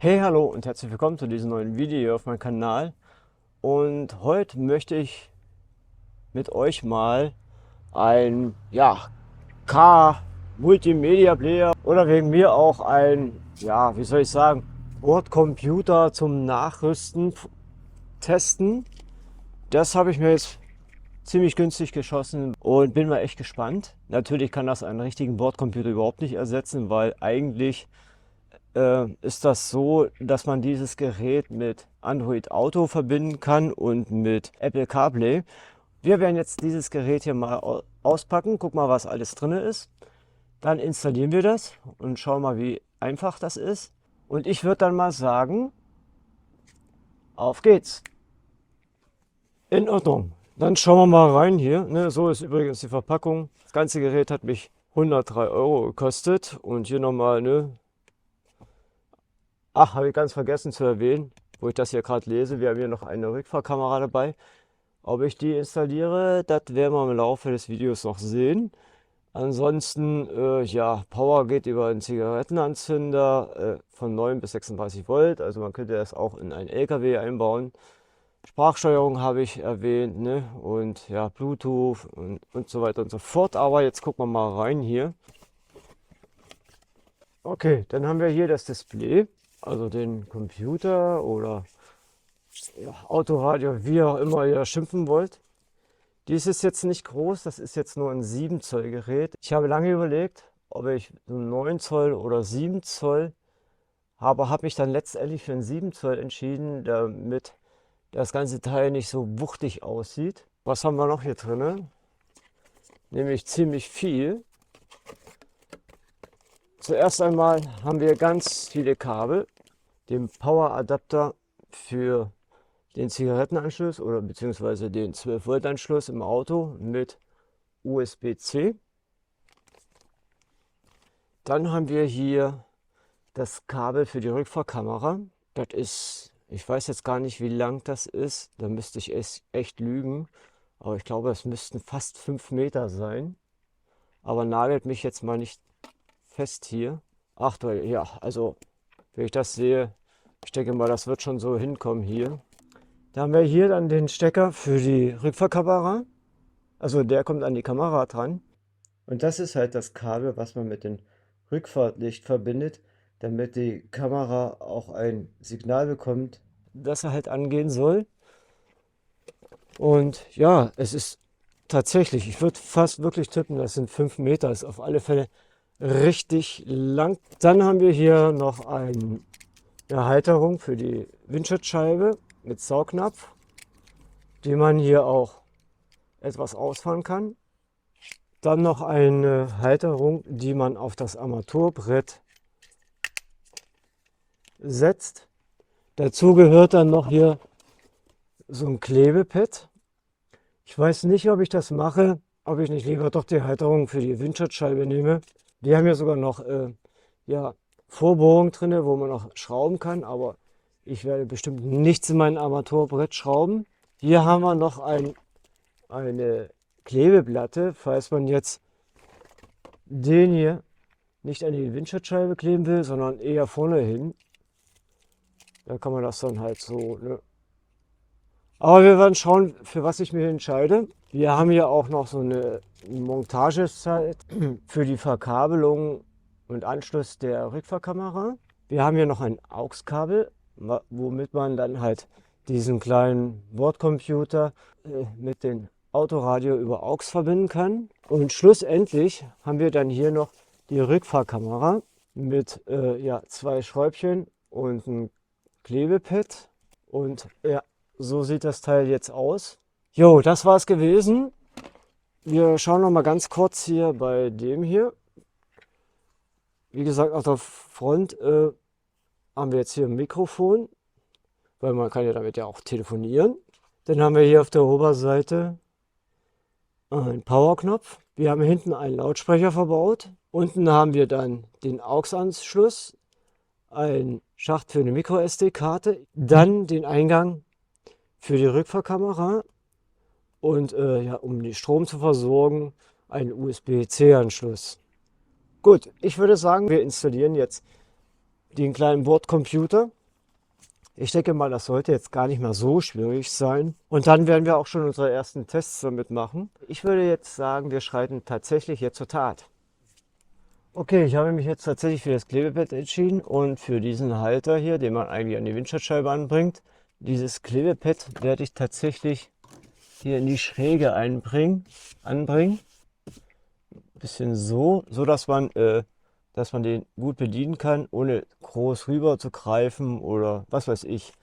Hey, hallo und herzlich willkommen zu diesem neuen Video auf meinem Kanal. Und heute möchte ich mit euch mal ein Car-Multimedia-Player oder wegen mir auch ein, wie soll ich sagen, Bordcomputer zum Nachrüsten testen. Das habe ich mir jetzt ziemlich günstig geschossen und bin mal echt gespannt. Natürlich kann das einen richtigen Bordcomputer überhaupt nicht ersetzen, weil eigentlich ist das so, dass man dieses Gerät mit Android Auto verbinden kann und mit Apple CarPlay. Wir werden jetzt dieses Gerät hier mal auspacken, gucken mal, was alles drin ist. Dann installieren wir das und schauen mal, wie einfach das ist. Und ich würde dann mal sagen, auf geht's. In Ordnung. Dann schauen wir mal rein hier. Ne, so ist übrigens die Verpackung. Das ganze Gerät hat mich 103 Euro gekostet. Und hier nochmal, ne, ach, habe ich ganz vergessen zu erwähnen, wo ich das hier gerade lese. Wir haben hier noch eine Rückfahrkamera dabei. Ob ich die installiere, das werden wir im Laufe des Videos noch sehen. Ansonsten, Power geht über einen Zigarettenanzünder von 9 bis 36 Volt. Also man könnte das auch in einen LKW einbauen. Sprachsteuerung habe ich erwähnt, ne? Und ja, Bluetooth und so weiter und so fort. Aber jetzt gucken wir mal rein hier. Okay, dann haben wir hier das Display, also den Computer oder Autoradio, wie auch immer ihr schimpfen wollt. Dies ist jetzt nicht groß, das ist jetzt nur ein 7 Zoll Gerät. Ich habe lange überlegt, ob ich so 9 Zoll oder 7 Zoll habe, habe mich dann letztendlich für ein 7 Zoll entschieden, damit das ganze Teil nicht so wuchtig aussieht. Was haben wir noch hier drin? Nämlich ziemlich viel. Zuerst einmal haben wir ganz viele Kabel, den Power Adapter für den Zigarettenanschluss oder beziehungsweise den 12 Volt Anschluss im Auto mit USB-C. Dann haben wir hier das Kabel für die Rückfahrkamera. Das ist, ich weiß jetzt gar nicht, wie lang das ist. Da müsste ich echt lügen. Aber ich glaube, es müssten fast 5 Meter sein. Aber nagelt mich jetzt mal nicht fest hier. Ach, ja, also, wenn ich das sehe, ich denke mal, das wird schon so hinkommen hier. Da haben wir hier dann den Stecker für die Rückfahrkamera. Also der kommt an die Kamera dran. Und das ist halt das Kabel, was man mit dem Rückfahrtlicht verbindet, damit die Kamera auch ein Signal bekommt, dass er halt angehen soll. Und ja, es ist tatsächlich, ich würde fast wirklich tippen, das sind 5 Meter, ist auf alle Fälle richtig lang. Dann haben wir hier noch eine Halterung für die Windschutzscheibe mit Saugnapf, die man hier auch etwas ausfahren kann. Dann noch eine Halterung, die man auf das Armaturenbrett setzt. Dazu gehört dann noch hier so ein Klebepad. Ich weiß nicht, ob ich das mache, ob ich nicht lieber doch die Halterung für die Windschutzscheibe nehme. Die haben ja sogar noch Vorbohrungen drin, wo man noch schrauben kann, aber ich werde bestimmt nichts in mein Armaturenbrett schrauben. Hier haben wir noch eine Klebeplatte, falls man jetzt den hier nicht an die Windschutzscheibe kleben will, sondern eher vorne hin. Da kann man das dann halt so, ne? Aber wir werden schauen, für was ich mich entscheide. Wir haben hier auch noch so eine Montagezeit für die Verkabelung und Anschluss der Rückfahrkamera. Wir haben hier noch ein AUX-Kabel, womit man dann halt diesen kleinen Bordcomputer mit dem Autoradio über AUX verbinden kann. Und schlussendlich haben wir dann hier noch die Rückfahrkamera mit 2 Schräubchen und ein Klebepad. Und ja, so sieht das Teil jetzt aus. Jo, das war es gewesen. Wir schauen noch mal ganz kurz hier bei dem hier. Wie gesagt, auf der Front haben wir jetzt hier ein Mikrofon, weil man kann ja damit ja auch telefonieren. Dann haben wir hier auf der Oberseite einen Powerknopf. Wir haben hinten einen Lautsprecher verbaut. Unten haben wir dann den AUX-Anschluss, einen Schacht für eine Micro-SD-Karte, dann den Eingang für die Rückfahrkamera und um den Strom zu versorgen, einen USB-C-Anschluss. Gut, ich würde sagen, wir installieren jetzt den kleinen Bordcomputer. Ich denke mal, das sollte jetzt gar nicht mehr so schwierig sein. Und dann werden wir auch schon unsere ersten Tests damit machen. Ich würde jetzt sagen, wir schreiten tatsächlich jetzt zur Tat. Okay, ich habe mich jetzt tatsächlich für das Klebebett entschieden und für diesen Halter hier, den man eigentlich an die Windschutzscheibe anbringt. Dieses Klebepad werde ich tatsächlich hier in die Schräge anbringen. Bisschen so, dass man den gut bedienen kann, ohne groß rüber zu greifen oder was weiß ich.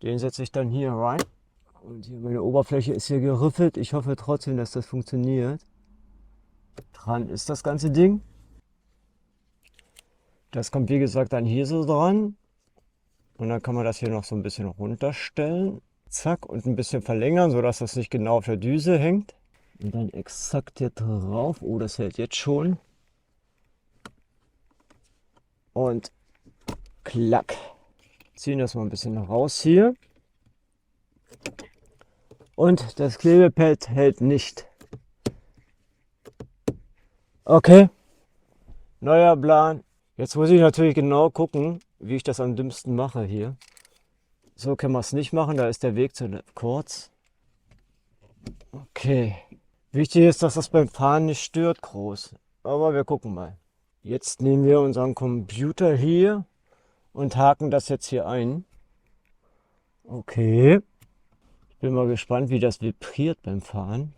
Den setze ich dann hier rein. Und hier meine Oberfläche ist hier geriffelt. Ich hoffe trotzdem, dass das funktioniert. Dran ist das ganze Ding. Das kommt wie gesagt dann hier so dran. Und dann kann man das hier noch so ein bisschen runterstellen. Zack, und ein bisschen verlängern, sodass das nicht genau auf der Düse hängt. Und dann exakt hier drauf. Oh, das hält jetzt schon. Und klack. Ziehen das mal ein bisschen raus hier. Und das Klebepad hält nicht. Okay. Neuer Plan. Jetzt muss ich natürlich genau gucken, wie ich das am dümmsten mache hier. So kann man es nicht machen, da ist der Weg zu kurz. Okay. Wichtig ist, dass das beim Fahren nicht stört groß. Aber wir gucken mal. Jetzt nehmen wir unseren Computer hier und haken das jetzt hier ein. Okay. Ich bin mal gespannt, wie das vibriert beim Fahren.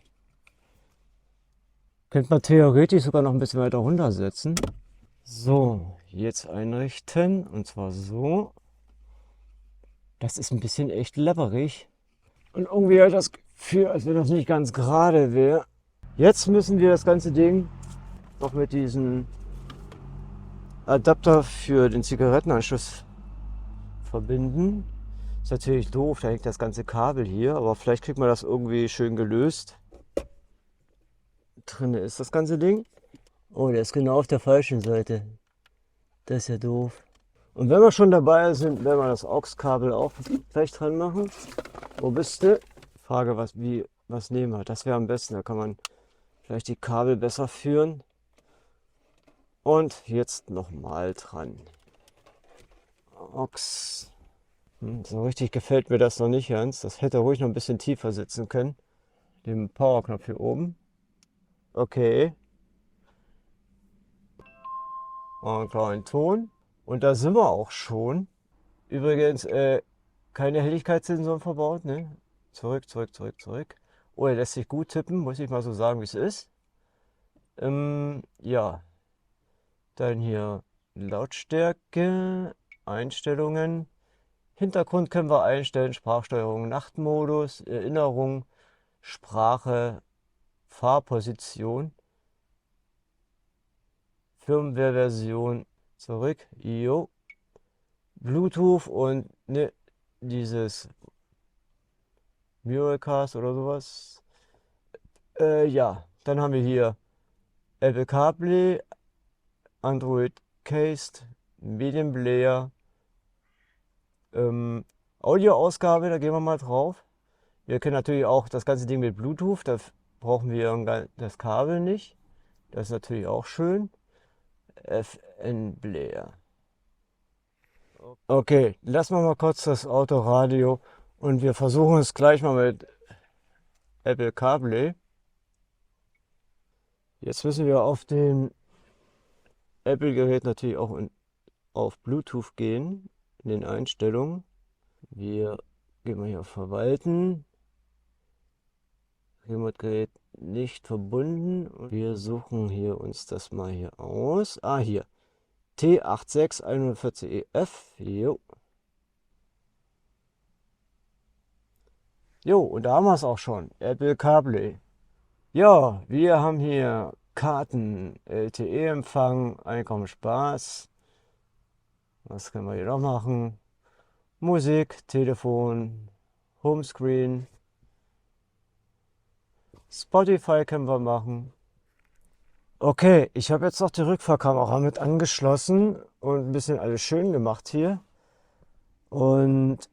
Könnte man theoretisch sogar noch ein bisschen weiter runtersetzen. So, jetzt einrichten und zwar so. Das ist ein bisschen echt lapperig. Und irgendwie habe ich das Gefühl, als wenn das nicht ganz gerade wäre. Jetzt müssen wir das ganze Ding noch mit diesem Adapter für den Zigarettenanschluss verbinden. Ist natürlich doof, da hängt das ganze Kabel hier, aber vielleicht kriegt man das irgendwie schön gelöst. Drin ist das ganze Ding. Oh, der ist genau auf der falschen Seite. Das ist ja doof. Und wenn wir schon dabei sind, werden wir das AUX-Kabel auch gleich dran machen. Wo bist du? Frage, was nehmen wir? Das wäre am besten. Da kann man vielleicht die Kabel besser führen. Und jetzt nochmal dran. AUX. So richtig gefällt mir das noch nicht ganz. Das hätte ruhig noch ein bisschen tiefer sitzen können. Den Powerknopf hier oben. Okay. Und kleinen Ton. Und da sind wir auch schon. Übrigens, keine Helligkeitssensoren verbaut, ne? Zurück. Oh, er lässt sich gut tippen, muss ich mal so sagen, wie es ist. Ja. Dann hier Lautstärke, Einstellungen. Hintergrund können wir einstellen, Sprachsteuerung, Nachtmodus, Erinnerung, Sprache, Fahrposition, Firmware-Version, zurück, jo. Bluetooth und ne, dieses Miracast oder sowas. Ja, dann haben wir hier Apple CarPlay, Android Cast, Medienplayer, Audioausgabe, da gehen wir mal drauf. Wir können natürlich auch das ganze Ding mit Bluetooth, da brauchen wir das Kabel nicht. Das ist natürlich auch schön. FN Player. Okay, lassen wir mal kurz das Autoradio und wir versuchen es gleich mal mit Apple CarPlay. Jetzt müssen wir auf dem Apple-Gerät natürlich auch auf Bluetooth gehen, in den Einstellungen. Wir gehen mal hier auf Verwalten. Remote-Gerät nicht verbunden. Wir suchen hier uns das mal hier aus. Ah, hier. T86140EF. Jo. Jo, und da haben wir es auch schon. Apple CarPlay. Ja, wir haben hier Karten, LTE-Empfang, Einkommen, Spaß. Was können wir hier noch machen? Musik, Telefon, Homescreen. Spotify können wir machen. Okay, ich habe jetzt noch die Rückfahrkamera mit angeschlossen und ein bisschen alles schön gemacht hier. Und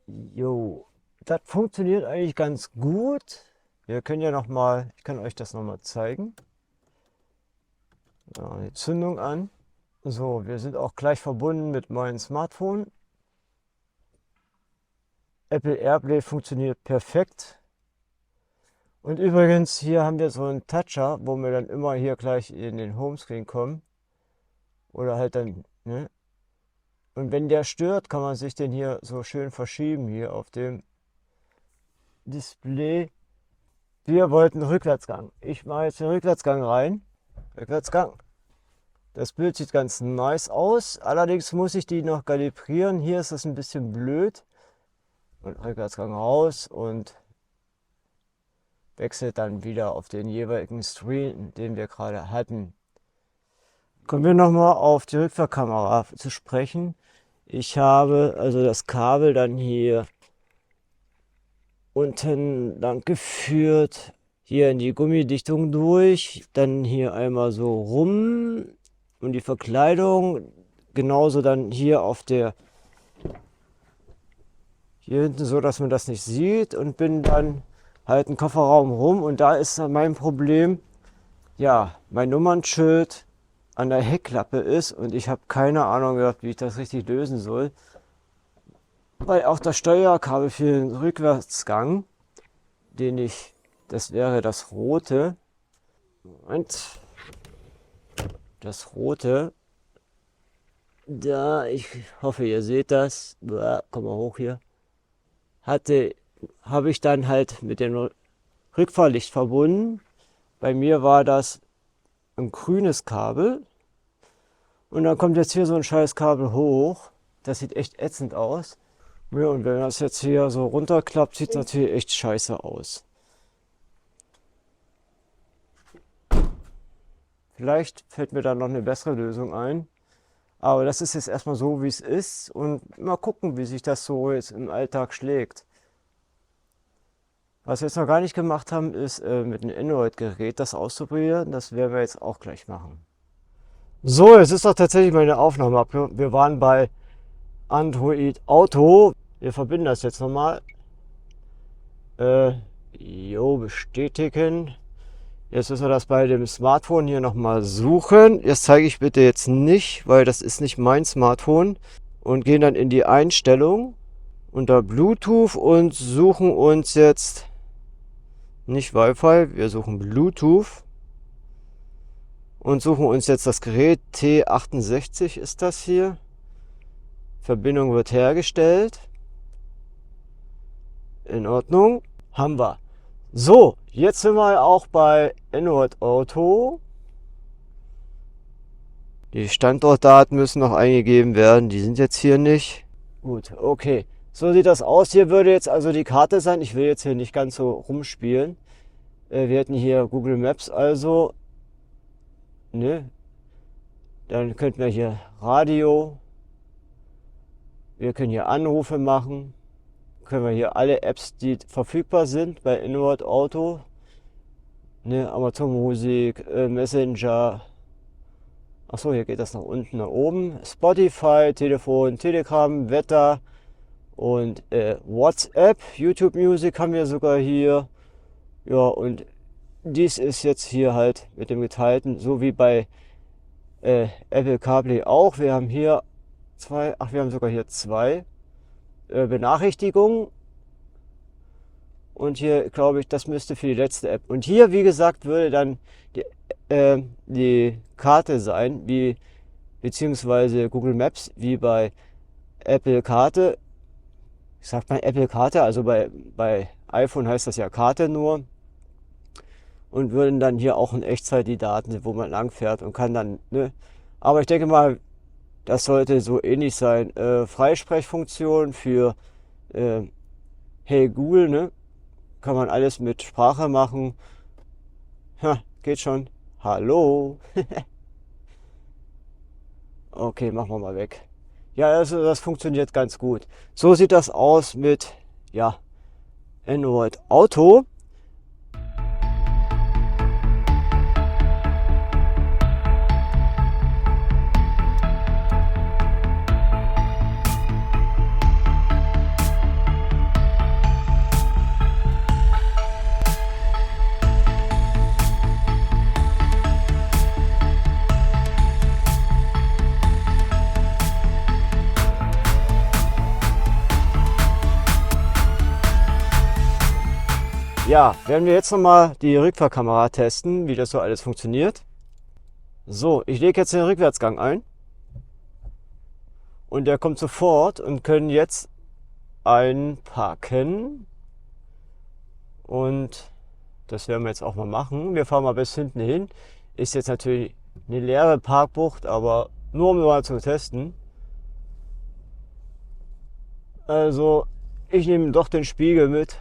jo, das funktioniert eigentlich ganz gut. Wir können ja noch mal, ich kann euch das noch mal zeigen. Ja, die Zündung an. So, wir sind auch gleich verbunden mit meinem Smartphone. Apple AirPlay funktioniert perfekt. Und übrigens, hier haben wir so einen Toucher, wo wir dann immer hier gleich in den Homescreen kommen. Oder halt dann, ne? Und wenn der stört, kann man sich den hier so schön verschieben, hier auf dem Display. Wir wollten Rückwärtsgang. Ich mache jetzt den Rückwärtsgang rein. Rückwärtsgang. Das Bild sieht ganz nice aus. Allerdings muss ich die noch kalibrieren. Hier ist das ein bisschen blöd. Und Rückwärtsgang raus und wechselt dann wieder auf den jeweiligen Screen, den wir gerade hatten. Kommen wir nochmal auf die Rückfahrkamera zu sprechen. Ich habe also das Kabel dann hier unten lang geführt, hier in die Gummidichtung durch, dann hier einmal so rum und die Verkleidung, genauso dann hier auf der, hier hinten so, dass man das nicht sieht, und bin dann halt im Kofferraum rum, und da ist dann mein Problem, ja, mein Nummernschild an der Heckklappe ist und ich habe keine Ahnung gehabt, wie ich das richtig lösen soll. Weil auch das Steuerkabel für den Rückwärtsgang, das wäre das rote. Und das rote, da, ich hoffe, ihr seht das, komm mal hoch hier, habe ich dann halt mit dem Rückfahrlicht verbunden. Bei mir war das ein grünes Kabel. Und dann kommt jetzt hier so ein scheiß Kabel hoch. Das sieht echt ätzend aus. Ja, und wenn das jetzt hier so runterklappt, sieht es natürlich echt scheiße aus. Vielleicht fällt mir da noch eine bessere Lösung ein. Aber das ist jetzt erstmal so, wie es ist. Und mal gucken, wie sich das so jetzt im Alltag schlägt. Was wir jetzt noch gar nicht gemacht haben, ist mit einem Android-Gerät das auszuprobieren. Das werden wir jetzt auch gleich machen. So, jetzt ist doch tatsächlich meine Aufnahme ab. Wir waren bei Android Auto. Wir verbinden das jetzt nochmal. Bestätigen. Jetzt müssen wir das bei dem Smartphone hier nochmal suchen. Das zeige ich bitte jetzt nicht, weil das ist nicht mein Smartphone. Und gehen dann in die Einstellung unter Bluetooth und suchen uns jetzt nicht Wi-Fi, wir suchen Bluetooth. Und suchen uns jetzt das Gerät T68 ist das hier. Verbindung wird hergestellt. In Ordnung. Haben wir. So, jetzt sind wir auch bei Android Auto. Die Standortdaten müssen noch eingegeben werden. Die sind jetzt hier nicht. Gut, okay. So sieht das aus. Hier würde jetzt also die Karte sein. Ich will jetzt hier nicht ganz so rumspielen. Wir hätten hier Google Maps also. Ne? Dann könnten wir hier Radio, wir können hier Anrufe machen, können wir hier alle Apps, die verfügbar sind bei Android Auto, ne? Amazon Musik, Messenger, achso, hier geht das nach unten, nach oben, Spotify, Telefon, Telegram, Wetter und WhatsApp, YouTube Music haben wir sogar hier, ja, und dies ist jetzt hier halt mit dem geteilten, so wie bei Apple CarPlay auch. Wir haben hier wir haben sogar hier zwei Benachrichtigungen. Und hier, glaube ich, das müsste für die letzte App. Und hier, wie gesagt, würde dann die Karte sein, beziehungsweise Google Maps, wie bei Apple Karte. Ich sag mal Apple Karte, also bei iPhone heißt das ja Karte nur. Und würden dann hier auch in Echtzeit die Daten, wo man lang fährt und kann dann, ne? Aber ich denke mal, das sollte so ähnlich sein. Freisprechfunktion für Hey Google, ne? Kann man alles mit Sprache machen. Ha, geht schon. Hallo. Okay, machen wir mal weg. Ja, also das funktioniert ganz gut. So sieht das aus mit, ja, Android Auto. Ja, werden wir jetzt nochmal die Rückfahrkamera testen, wie das so alles funktioniert. So, ich lege jetzt den Rückwärtsgang ein. Und der kommt sofort und können jetzt einparken. Und das werden wir jetzt auch mal machen. Wir fahren mal bis hinten hin. Ist jetzt natürlich eine leere Parkbucht, aber nur um mal zu testen. Also ich nehme doch den Spiegel mit.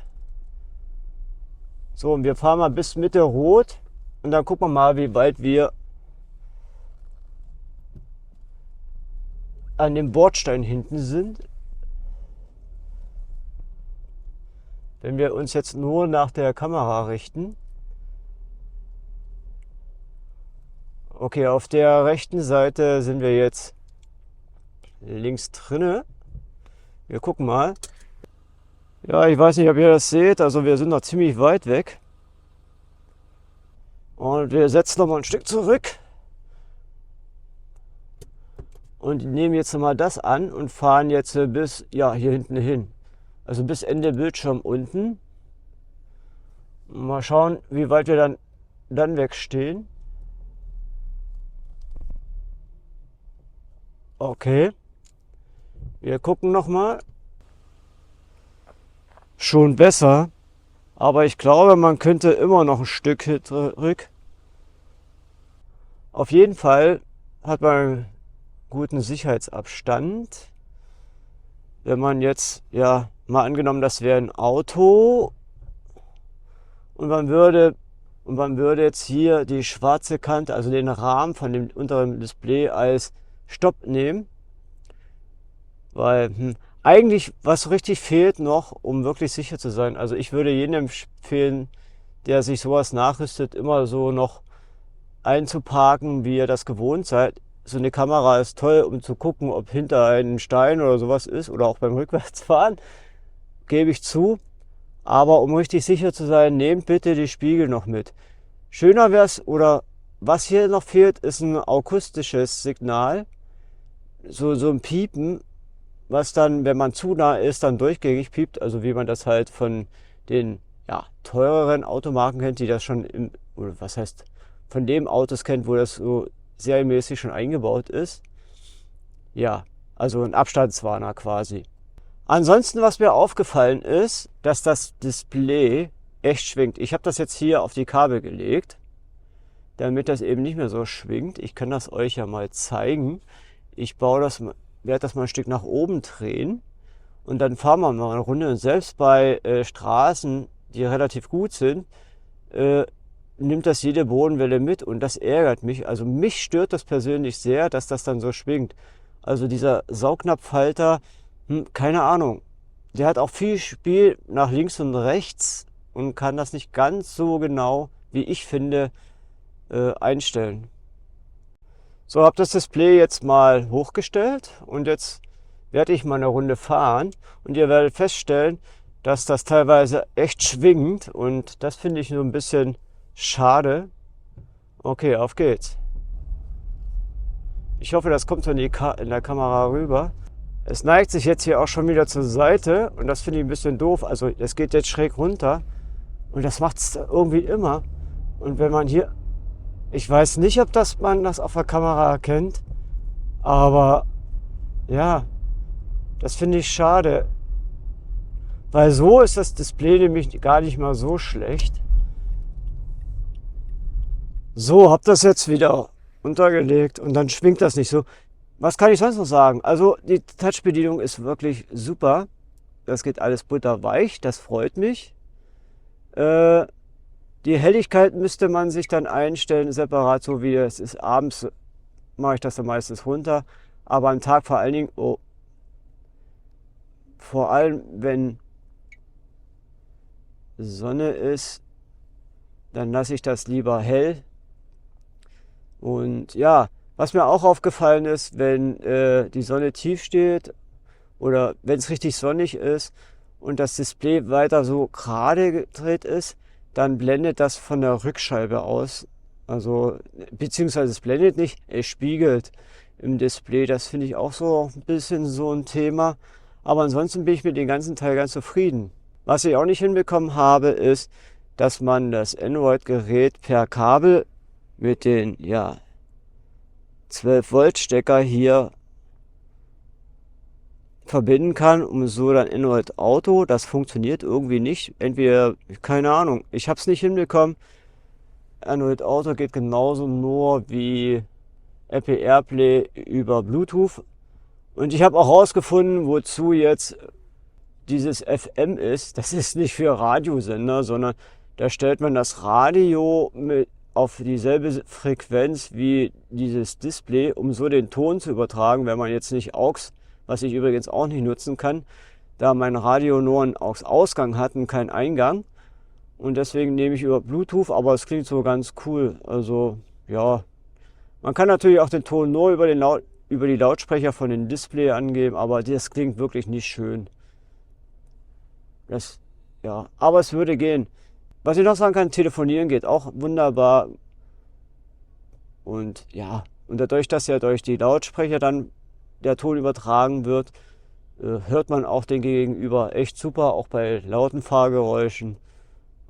So, und wir fahren mal bis Mitte Rot und dann gucken wir mal, wie weit wir an dem Bordstein hinten sind. Wenn wir uns jetzt nur nach der Kamera richten. Okay, auf der rechten Seite sind wir jetzt links drinne. Wir gucken mal. Ja, ich weiß nicht, ob ihr das seht, also wir sind noch ziemlich weit weg. Und wir setzen noch mal ein Stück zurück. Und nehmen jetzt noch mal das an und fahren jetzt bis, ja, hier hinten hin. Also bis Ende Bildschirm unten. Mal schauen, wie weit wir dann wegstehen. Okay. Wir gucken noch mal. Schon besser. Aber ich glaube, man könnte immer noch ein Stück zurück. Auf jeden Fall hat man einen guten Sicherheitsabstand. Wenn man jetzt, ja, mal angenommen, das wäre ein Auto und man würde jetzt hier die schwarze Kante, also den Rahmen von dem unteren Display als Stopp nehmen, weil eigentlich was richtig fehlt noch, um wirklich sicher zu sein. Also ich würde jedem empfehlen, der sich sowas nachrüstet, immer so noch einzuparken, wie ihr das gewohnt seid. So eine Kamera ist toll, um zu gucken, ob hinter einem Stein oder sowas ist oder auch beim Rückwärtsfahren, gebe ich zu. Aber um richtig sicher zu sein, nehmt bitte die Spiegel noch mit. Schöner wäre es, oder was hier noch fehlt, ist ein akustisches Signal. So ein Piepen, was dann, wenn man zu nah ist, dann durchgängig piept. Also wie man das halt von den, ja, teureren Automarken kennt, die das schon oder was heißt, von dem Autos kennt, wo das so serienmäßig schon eingebaut ist. Ja, also ein Abstandswarner quasi. Ansonsten, was mir aufgefallen ist, dass das Display echt schwingt. Ich habe das jetzt hier auf die Kabel gelegt, damit das eben nicht mehr so schwingt. Ich kann das euch ja mal zeigen. Ich werde das mal ein Stück nach oben drehen und dann fahren wir mal eine Runde. Und selbst bei Straßen, die relativ gut sind, nimmt das jede Bodenwelle mit und das ärgert mich. Also mich stört das persönlich sehr, dass das dann so schwingt. Also dieser Saugnapfhalter, keine Ahnung. Der hat auch viel Spiel nach links und rechts und kann das nicht ganz so genau, wie ich finde, einstellen. So, habe das Display jetzt mal hochgestellt und jetzt werde ich mal eine Runde fahren und ihr werdet feststellen, dass das teilweise echt schwingt und das finde ich so ein bisschen schade. Okay, auf geht's. Ich hoffe, das kommt so in der Kamera rüber. Es neigt sich jetzt hier auch schon wieder zur Seite und das finde ich ein bisschen doof. Also es geht jetzt schräg runter und das macht es irgendwie immer. Und wenn man hier, ich weiß nicht, ob man das auf der Kamera erkennt, aber ja, das finde ich schade. Weil so ist das Display nämlich gar nicht mal so schlecht. So, hab das jetzt wieder untergelegt und dann schwingt das nicht so. Was kann ich sonst noch sagen? Also die Touch-Bedienung ist wirklich super. Das geht alles butterweich, das freut mich. Die Helligkeit müsste man sich dann einstellen, separat, so wie es ist. Abends mache ich das dann meistens runter, aber am Tag vor allen Dingen, vor allem wenn Sonne ist, dann lasse ich das lieber hell. Und ja, was mir auch aufgefallen ist, wenn die Sonne tief steht oder wenn es richtig sonnig ist und das Display weiter so gerade gedreht ist, dann blendet das von der Rückscheibe aus. Also, beziehungsweise es blendet nicht, es spiegelt im Display. Das finde ich auch so ein bisschen so ein Thema. Aber ansonsten bin ich mit dem ganzen Teil ganz zufrieden. Was ich auch nicht hinbekommen habe, ist dass man das Android-Gerät per Kabel mit den 12 Volt Stecker hier verbinden kann, um so dann Android Auto. Das funktioniert irgendwie nicht. Entweder, keine Ahnung, ich habe es nicht hinbekommen. Android Auto geht genauso nur wie Apple AirPlay über Bluetooth. Und ich habe auch herausgefunden, wozu jetzt dieses FM ist. Das ist nicht für Radiosender, sondern da stellt man das Radio auf dieselbe Frequenz wie dieses Display, um so den Ton zu übertragen, wenn man jetzt nicht AUX, was ich übrigens auch nicht nutzen kann, da mein Radio nur einen AUX-Ausgang hat und keinen Eingang. Und deswegen nehme ich über Bluetooth, aber es klingt so ganz cool. Also ja, man kann natürlich auch den Ton nur über die Lautsprecher von dem Display angeben, aber das klingt wirklich nicht schön. Aber es würde gehen. Was ich noch sagen kann, telefonieren geht auch wunderbar. Und und dadurch, dass ja durch die Lautsprecher dann der Ton übertragen wird, hört man auch den Gegenüber echt super, auch bei lauten Fahrgeräuschen.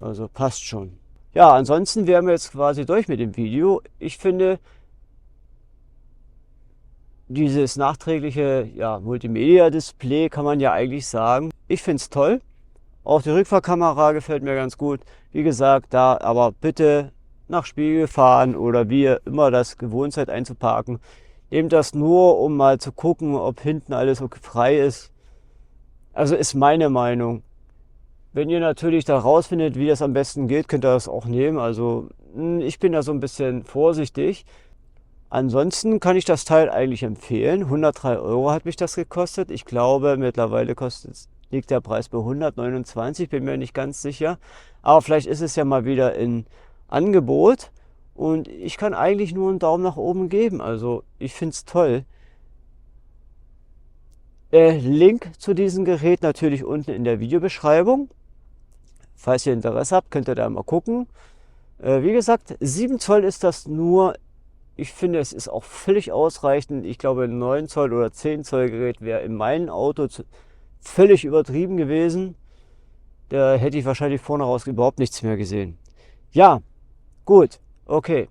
Also passt schon. Ja, ansonsten wären wir jetzt quasi durch mit dem Video. Ich finde, dieses nachträgliche Multimedia-Display kann man ja eigentlich sagen. Ich finde es toll. Auch die Rückfahrkamera gefällt mir ganz gut. Wie gesagt, da aber bitte nach Spiegel fahren oder wie ihr immer das gewohnt seid einzuparken. Nehmt das nur, um mal zu gucken, ob hinten alles okay frei ist. Also ist meine Meinung. Wenn ihr natürlich da rausfindet, wie das am besten geht, könnt ihr das auch nehmen. Also ich bin da so ein bisschen vorsichtig. Ansonsten kann ich das Teil eigentlich empfehlen. 103 Euro hat mich das gekostet. Ich glaube, mittlerweile liegt der Preis bei 129, bin mir nicht ganz sicher. Aber vielleicht ist es ja mal wieder in Angebot. Und ich kann eigentlich nur einen Daumen nach oben geben. Also ich finde es toll. Link zu diesem Gerät natürlich unten in der Videobeschreibung. Falls ihr Interesse habt, könnt ihr da mal gucken. Wie gesagt, 7 Zoll ist das nur. Ich finde, es ist auch völlig ausreichend. Ich glaube, ein 9 Zoll oder 10 Zoll Gerät wäre in meinem Auto völlig übertrieben gewesen. Da hätte ich wahrscheinlich vorne raus überhaupt nichts mehr gesehen. Ja, gut, okay.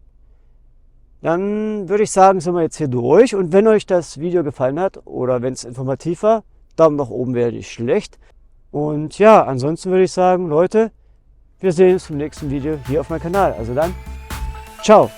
Dann würde ich sagen, sind wir jetzt hier durch. Und wenn euch das Video gefallen hat oder wenn es informativ war, Daumen nach oben wäre nicht schlecht. Und ja, ansonsten würde ich sagen, Leute, wir sehen uns im nächsten Video hier auf meinem Kanal. Also dann, ciao!